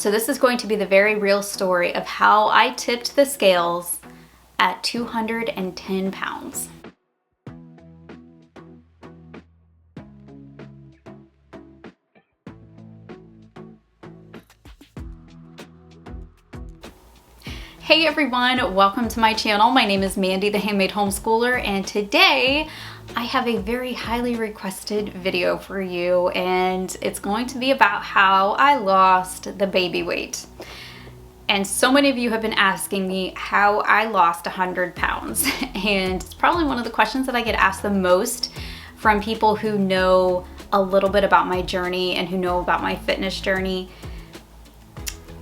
So this is going to be the very real story of how I tipped the scales at 210 pounds. Hey everyone, welcome to my channel. My name is Mandy, the Handmade Homeschooler, and today I have a very highly requested video for you, and it's going to be about how I lost the baby weight. And so many of you have been asking me how I lost 100 pounds, and it's probably one of the questions that I get asked the most from people who know a little bit about my journey and who know about my fitness journey.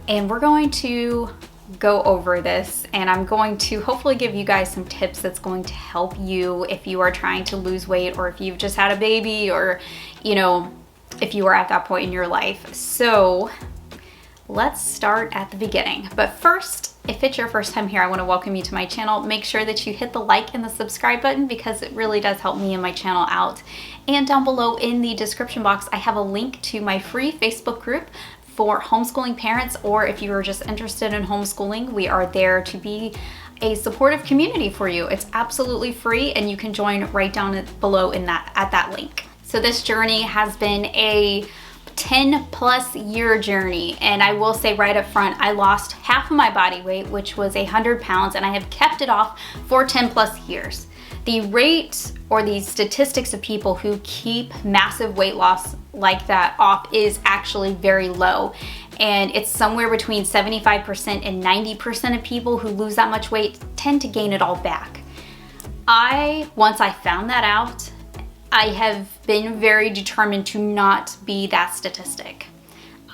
And we're going to go over this, and I'm going to hopefully give you guys some tips that's going to help you if you are trying to lose weight, or if you've just had a baby, or if you are at that point in your life. So let's start at the beginning. But first, if it's your first time here, I want to welcome you to my channel. Make sure that you hit the like and the subscribe button because it really does help me and my channel out. And down below in the description box, I have a link to my free Facebook group for homeschooling parents, or if you are just interested in homeschooling, we are there to be a supportive community for you. It's absolutely free, and you can join right down below at that link. So this journey has been a 10+ year journey, and I will say right up front, I lost half of my body weight, which was 100 pounds, and I have kept it off for 10+ years. The rate or the statistics of people who keep massive weight loss like that off is actually very low. And it's somewhere between 75% and 90% of people who lose that much weight tend to gain it all back. Once I found that out, I have been very determined to not be that statistic.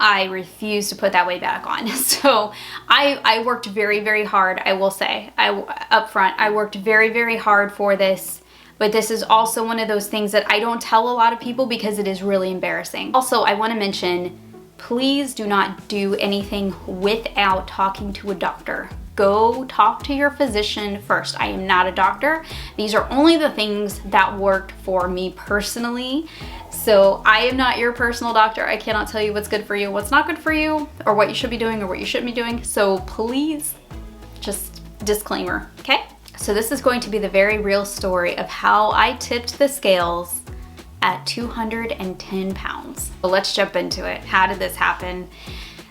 I refuse to put that weight back on. So I worked very, very hard, I will say. Up front, I worked very, very hard for this, but this is also one of those things that I don't tell a lot of people because it is really embarrassing. Also, I want to mention, please do not do anything without talking to a doctor. Go talk to your physician first. I am not a doctor. These are only the things that worked for me personally. So I am not your personal doctor. I cannot tell you what's good for you, what's not good for you, or what you should be doing or what you shouldn't be doing. So please, just disclaimer, okay? So this is going to be the very real story of how I tipped the scales at 210 pounds. So let's jump into it. How did this happen?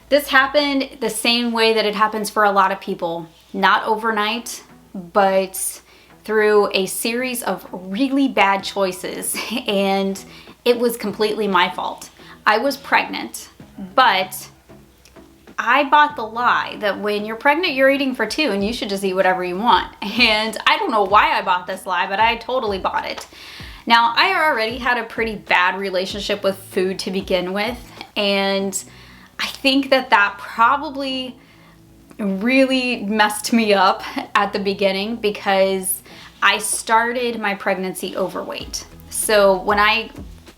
This happened the same way that it happens for a lot of people. Not overnight, but through a series of really bad choices, and it was completely my fault. I was pregnant, but I bought the lie that when you're pregnant, you're eating for two and you should just eat whatever you want. And I don't know why I bought this lie, but I totally bought it. Now, I already had a pretty bad relationship with food to begin with, and I think that probably really messed me up at the beginning because I started my pregnancy overweight. So when I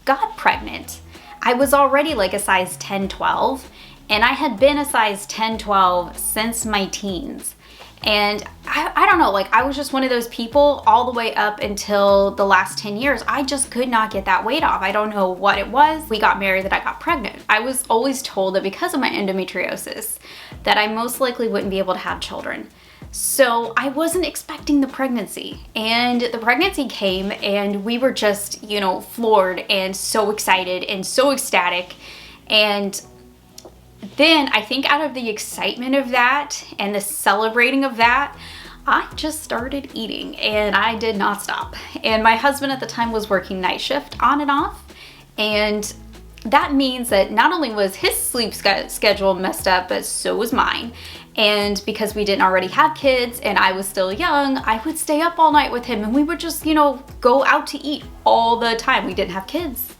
got pregnant, I was already like a size 10, 12, and I had been a size 10, 12 since my teens. And I don't know, like I was just one of those people all the way up until the last 10 years. I just could not get that weight off. I don't know what it was. We got married that I got pregnant. I was always told that because of my endometriosis that I most likely wouldn't be able to have children. So I wasn't expecting the pregnancy, and the pregnancy came and we were just, floored and so excited and so ecstatic. And then I think out of the excitement of that and the celebrating of that, I just started eating and I did not stop. And my husband at the time was working night shift on and off. And that means that not only was his sleep schedule messed up, but so was mine. And because we didn't already have kids and I was still young, I would stay up all night with him and we would just, go out to eat all the time. We didn't have kids,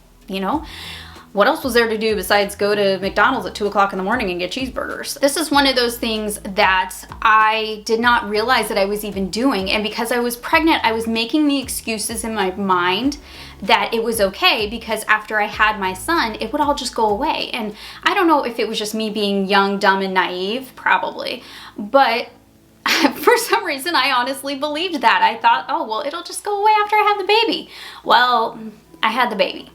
What else was there to do besides go to McDonald's at 2 o'clock in the morning and get cheeseburgers? This is one of those things that I did not realize that I was even doing. And because I was pregnant, I was making the excuses in my mind that it was okay because after I had my son, it would all just go away. And I don't know if it was just me being young, dumb, and naive, probably. But for some reason, I honestly believed that. I thought, oh, well, it'll just go away after I have the baby. Well, I had the baby.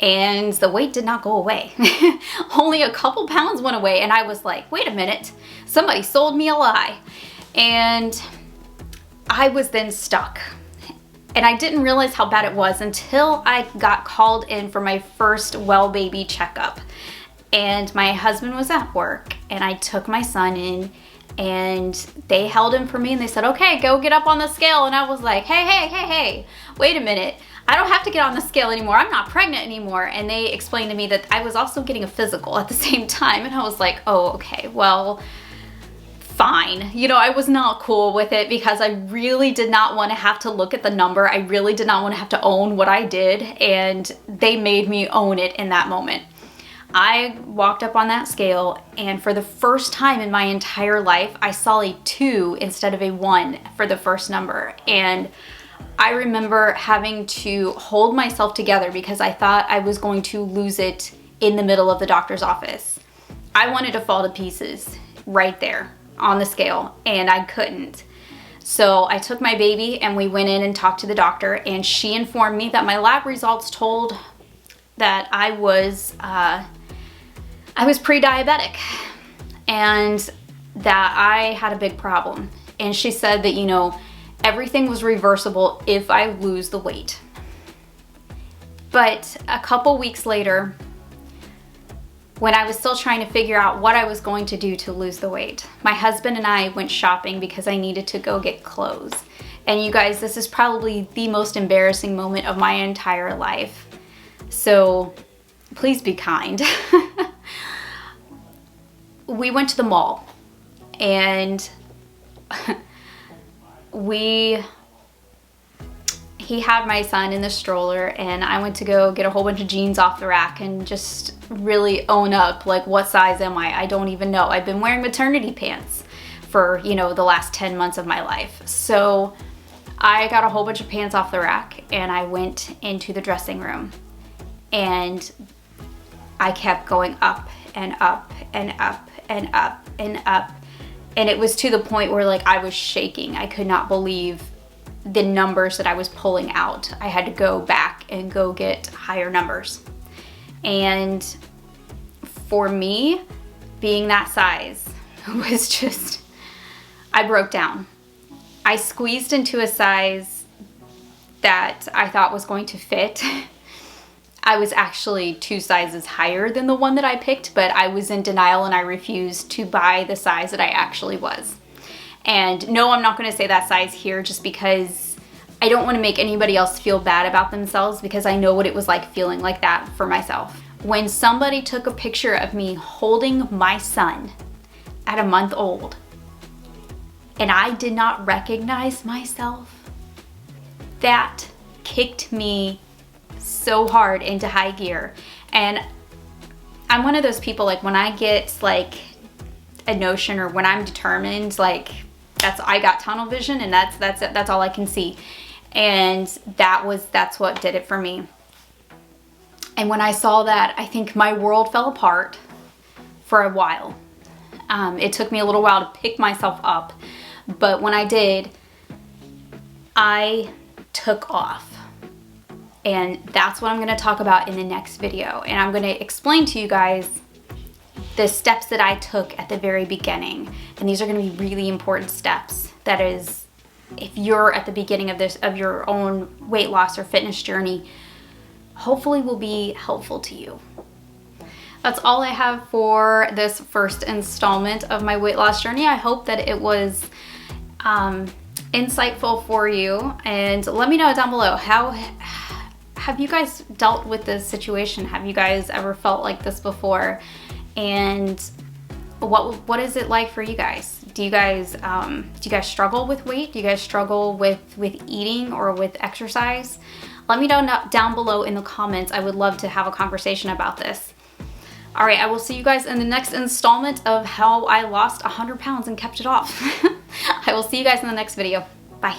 and the weight did not go away. Only a couple pounds went away, and I was like, wait a minute, somebody sold me a lie. And I was then stuck. And I didn't realize how bad it was until I got called in for my first well baby checkup. And my husband was at work, and I took my son in, and they held him for me, and they said, okay, go get up on the scale. And I was like, hey, wait a minute. I don't have to get on the scale anymore. I'm not pregnant anymore. And they explained to me that I was also getting a physical at the same time. And I was like, oh, okay, well, fine. You know, I was not cool with it because I really did not want to have to look at the number. I really did not want to have to own what I did. And they made me own it in that moment. I walked up on that scale, and for the first time in my entire life, I saw a 2 instead of a 1 for the first number. And I remember having to hold myself together because I thought I was going to lose it in the middle of the doctor's office. I wanted to fall to pieces right there on the scale, and I couldn't. So I took my baby, and we went in and talked to the doctor, and she informed me that my lab results told that I was pre-diabetic and that I had a big problem. And she said that, you know, everything was reversible if I lose the weight. But a couple weeks later, when I was still trying to figure out what I was going to do to lose the weight, my husband and I went shopping because I needed to go get clothes. And you guys, this is probably the most embarrassing moment of my entire life. So please be kind. We went to the mall, and he had my son in the stroller, and I went to go get a whole bunch of jeans off the rack and just really own up, like, what size am I? I don't even know. I've been wearing maternity pants for, you know, the last 10 months of my life. So I got a whole bunch of pants off the rack, and I went into the dressing room, and I kept going up and up and up and up and up. And it was to the point where, like, I was shaking. I could not believe the numbers that I was pulling out. I had to go back and go get higher numbers. And for me, being that size was just, I broke down. I squeezed into a size that I thought was going to fit. I was actually 2 sizes higher than the one that I picked, but I was in denial and I refused to buy the size that I actually was. And no, I'm not going to say that size here just because I don't want to make anybody else feel bad about themselves, because I know what it was like feeling like that for myself. When somebody took a picture of me holding my son at a month old and I did not recognize myself, that kicked me so hard into high gear. And I'm one of those people, like, when I get like a notion or when I'm determined, like, I got tunnel vision, and that's all I can see. And that's what did it for me. And when I saw that, I think my world fell apart for a while. It took me a little while to pick myself up, but when I did, I took off. And that's what I'm going to talk about in the next video. And I'm going to explain to you guys the steps that I took at the very beginning. And these are going to be really important steps. That is, if you're at the beginning of your own weight loss or fitness journey, hopefully will be helpful to you. That's all I have for this first installment of my weight loss journey. I hope that it was insightful for you. And let me know down below, how have you guys dealt with this situation? Have you guys ever felt like this before? And what is it like for you guys? Do you guys struggle with weight? Do you guys struggle with eating or with exercise? Let me know down below in the comments. I would love to have a conversation about this. All right, I will see you guys in the next installment of how I lost 100 pounds and kept it off. I will see you guys in the next video. Bye.